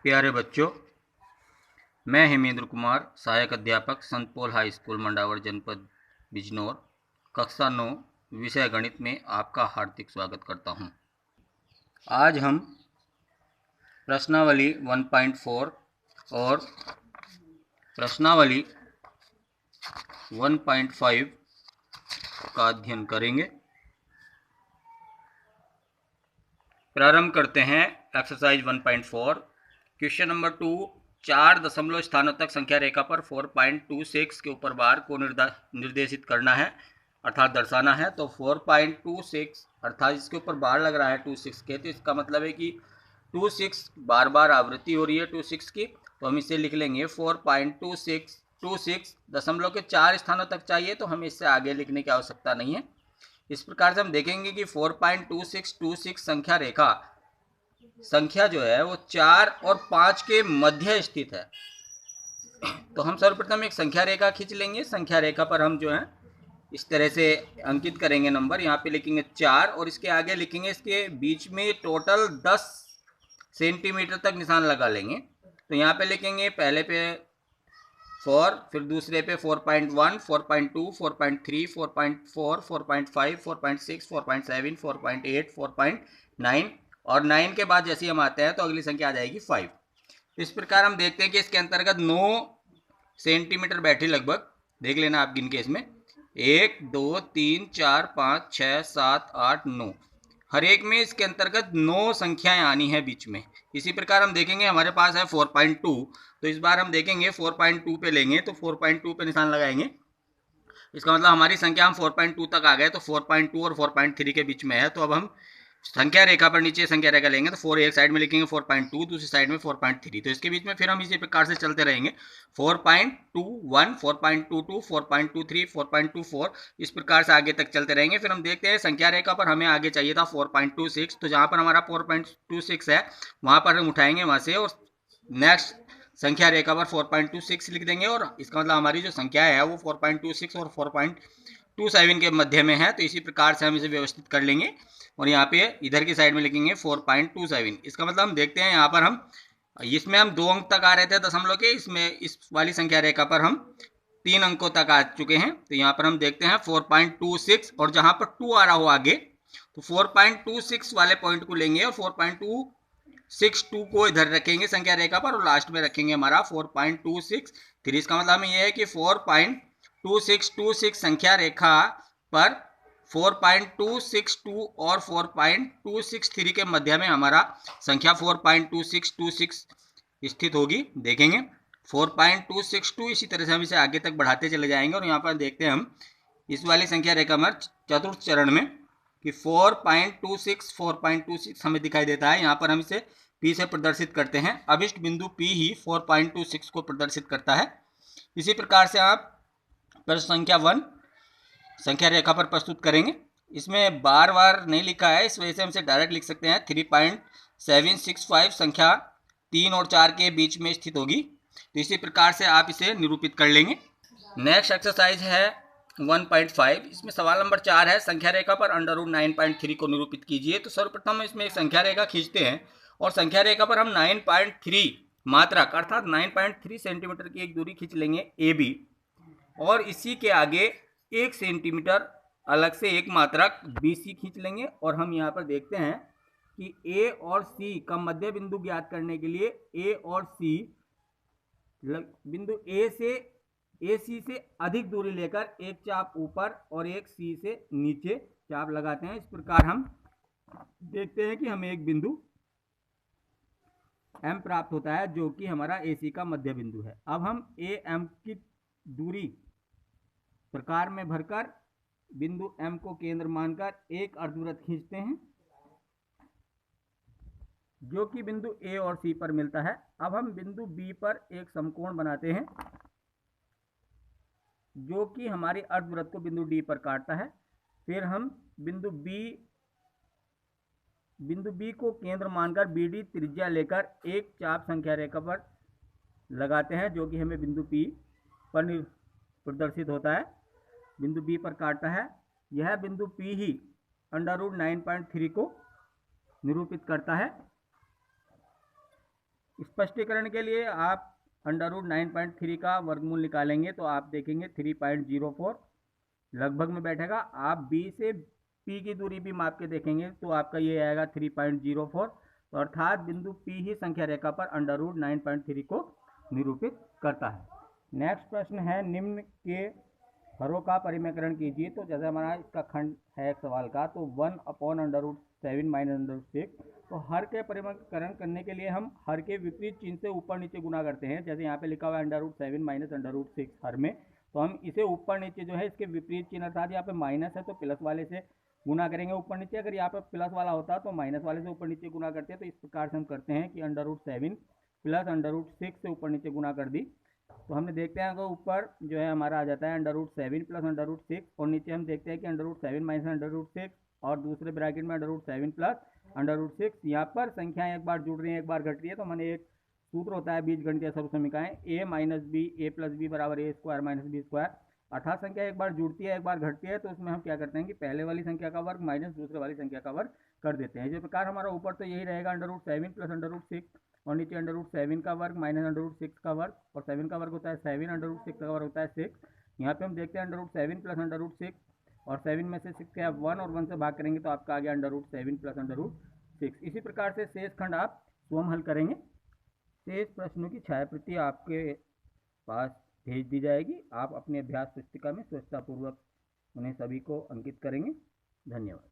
प्यारे बच्चों, मैं हेमेंद्र कुमार, सहायक अध्यापक संत पॉल हाई स्कूल मंडावर, जनपद बिजनौर, कक्षा 9 विषय गणित में आपका हार्दिक स्वागत करता हूं। आज हम प्रश्नावली 1.4 और प्रश्नावली 1.5 का अध्ययन करेंगे। प्रारंभ करते हैं एक्सरसाइज 1.4। क्वेश्चन नंबर 2, 4 दशमलव स्थानों तक संख्या रेखा पर 4.26 के ऊपर बार को निर्देशित करना है, अर्थात दर्शाना है। तो 4.26 अर्थात इसके ऊपर बार लग रहा है 26 के, तो इसका मतलब है कि 26 बार बार आवृत्ति हो रही है 26 की। तो हम इसे लिख लेंगे 4.26। 26 दशमलव के 4 स्थानों तक चाहिए, तो हमें इससे आगे लिखने की आवश्यकता नहीं है। इस प्रकार से हम देखेंगे कि 4.2626 संख्या जो है वो 4 और 5 के मध्य स्थित है। तो हम सर्वप्रथम एक संख्या रेखा खींच लेंगे। संख्या रेखा पर हम जो है इस तरह से अंकित करेंगे नंबर। यहाँ पे लिखेंगे 4 और इसके आगे लिखेंगे, इसके बीच में टोटल 10 सेंटीमीटर तक निशान लगा लेंगे। तो यहाँ पे लिखेंगे पहले पे 4, फिर दूसरे पे 4.1, 4.2, 4.3, 4.4, 4.5, 4.6, 4.7, 4.8, 4.9 और 9 के बाद जैसे हम आते हैं तो अगली संख्या आ जाएगी 5। इस प्रकार हम देखते हैं कि इसके अंतर्गत 9 सेंटीमीटर बैठी लगभग। देख लेना आप गिन के इसमें 1, 2, 3, 4, 5, 6, 7, 8, 9, हर एक में इसके अंतर्गत 9 संख्याएं आनी है बीच में। इसी प्रकार हम देखेंगे हमारे पास है 4.2, तो इस बार हम देखेंगे 4.2 पे लेंगे, तो 4.2 पे निशान लगाएंगे। इसका मतलब हमारी संख्या हम 4.2 तक आ गए, तो 4.2 और 4.3 के बीच में है। तो अब हम संख्या रेखा पर नीचे संख्या रेखा लेंगे, तो 4 एक साइड में लिखेंगे 4.2, दूसरी साइड में 4.3, तो इसके बीच में फिर हम इसी प्रकार से चलते रहेंगे 4.21, 4.22, 4.23, 4.24, इस प्रकार से आगे तक चलते रहेंगे। फिर हम देखते हैं संख्या रेखा पर हमें आगे चाहिए था 4.26, तो जहां पर हमारा 4.26 है वहां पर हम उठाएंगे वहां से और नेक्स्ट संख्या रेखा पर 4.26 लिख देंगे, और इसका मतलब हमारी जो संख्या है वो 4.26 और 4.27 के मध्य में है। तो इसी प्रकार से हम इसे व्यवस्थित कर लेंगे और यहाँ पे इधर की साइड में लिखेंगे 4.27। इसका मतलब हम देखते हैं यहाँ पर हम इसमें हम 2 अंक तक आ रहे थे दशमलव के, इसमें इस वाली संख्या रेखा पर हम 3 अंकों तक आ चुके हैं। तो यहाँ पर हम देखते हैं 4.26 और जहां पर 2 आ रहा हो आगे, तो 4.26 वाले पॉइंट को लेंगे और 4.262 को इधर रखेंगे संख्या रेखा पर और लास्ट में रखेंगे हमारा 4.263। इसका मतलब हमें यह है कि 4.2626 संख्या रेखा पर 4.262 और 4.263 के मध्य में हमारा संख्या 4.2626 स्थित होगी। देखेंगे 4.262, इसी तरह से हम इसे आगे तक बढ़ाते चले जाएंगे और यहाँ पर देखते हैं हम इस वाली संख्या रेखा में चतुर्थ चरण में कि 4.26 हमें दिखाई देता है। यहाँ पर हम इसे P से प्रदर्शित करते हैं। अभिष्ट बिंदु P ही 4.26 को प्रदर्शित करता है। इसी प्रकार से आप प्रश्न संख्या 1 संख्या रेखा पर प्रस्तुत करेंगे। इसमें बार बार नहीं लिखा है, इस वजह से हम इसे डायरेक्ट लिख सकते हैं। 3.765 संख्या 3 और 4 के बीच में स्थित होगी। तो इसी प्रकार से आप इसे निरूपित कर लेंगे। नेक्स्ट एक्सरसाइज है 1.5। इसमें सवाल नंबर 4 है, संख्या रेखा पर √9.3 को निरूपित कीजिए। तो सर्वप्रथम इसमें एक संख्या रेखा खींचते हैं और संख्या रेखा पर हम 9.3 मात्रक अर्थात 9.3 सेंटीमीटर की एक दूरी खींच लेंगे AB, और इसी के आगे 1 सेंटीमीटर अलग से एक मात्रक BC खींच लेंगे। और हम यहाँ पर देखते हैं कि A और C का मध्य बिंदु ज्ञात करने के लिए A और C बिंदु AC से अधिक दूरी लेकर एक चाप ऊपर और एक C से नीचे चाप लगाते हैं। इस प्रकार हम देखते हैं कि हमें एक बिंदु M प्राप्त होता है जो कि हमारा AC का मध्य बिंदु है। अब हम AM की दूरी प्रकार में भरकर बिंदु M को केंद्र मानकर एक अर्धवृत्त खींचते हैं जो कि बिंदु A और C पर मिलता है। अब हम बिंदु B पर एक समकोण बनाते हैं जो कि हमारे अर्धवृत्त को बिंदु D पर काटता है। फिर हम बिंदु B को केंद्र मानकर BD त्रिज्या लेकर एक चाप संख्या रेखा पर लगाते हैं जो कि हमें बिंदु P पर प्रदर्शित होता है, बिंदु B पर काटता है। यह बिंदु P ही √9.3 को निरूपित करता है। स्पष्टीकरण के लिए आप √9.3 का वर्गमूल निकालेंगे तो आप देखेंगे 3.04 लगभग में बैठेगा। आप बी से पी की दूरी भी माप के देखेंगे तो आपका ये आएगा 3.04, तो अर्थात बिंदु पी ही संख्या रेखा पर √9.3 को निरूपित करता है। नेक्स्ट प्रश्न है, निम्न के हरों का परिमेयकरण कीजिए। तो जैसे हमारा इसका खंड है एक सवाल का, तो 1/√7 - √6, तो हर के परिमेयकरण करने के लिए हम हर के विपरीत चिन्ह से ऊपर नीचे गुना करते हैं। जैसे यहाँ पे लिखा हुआ है √7 - √6 हर में, तो हम इसे ऊपर नीचे जो है इसके विपरीत चिन्ह, अर्थात यहाँ पे माइनस है तो प्लस वाले से गुना करेंगे ऊपर नीचे। अगर यहाँ पे प्लस वाला होता तो माइनस वाले से ऊपर नीचे गुना करते हैं। तो इस प्रकार से हम करते हैं कि √7 प्लस √6 से ऊपर नीचे गुना कर दी, तो हमने देखते हैं अगर ऊपर जो है हमारा आ जाता है √7 प्लस √6, और नीचे हम देखते हैं कि √7 - √6 और दूसरे ब्रैकेट में √7 प्लस √6। यहाँ पर संख्याएं एक बार जुड़ रही हैं एक बार घट रही है, तो मैंने एक सूत्र होता है बीजगणितीय सर्वसमीकरण a - b a + b बराबर a² - b², अर्थात संख्या एक बार जुड़ती है एक बार घटती है, तो उसमें हम क्या करते हैं कि पहले वाली संख्या का वर्ग माइनस दूसरे वाली संख्या का वर्ग कर देते हैं। इसी प्रकार हमारा ऊपर तो यही रहेगा √7 प्लस √6, और नीचे √7 का वर्ग माइनस √6 का वर्ग, और 7 का वर्ग होता है 7, √6 का वर्ग होता है 6। यहाँ पे हम देखते हैं √7 प्लस √6, और 7 में से 6 का 1 और 1 से भाग करेंगे तो आपका आ गया √7 प्लस √6। इसी प्रकार से शेष खंड आप स्वयं हल करेंगे। शेष प्रश्नों की छायाप्रति आपके पास भेज दी जाएगी। आप अपने अभ्यास पुस्तिका में स्वच्छतापूर्वक उन्हें सभी को अंकित करेंगे। धन्यवाद।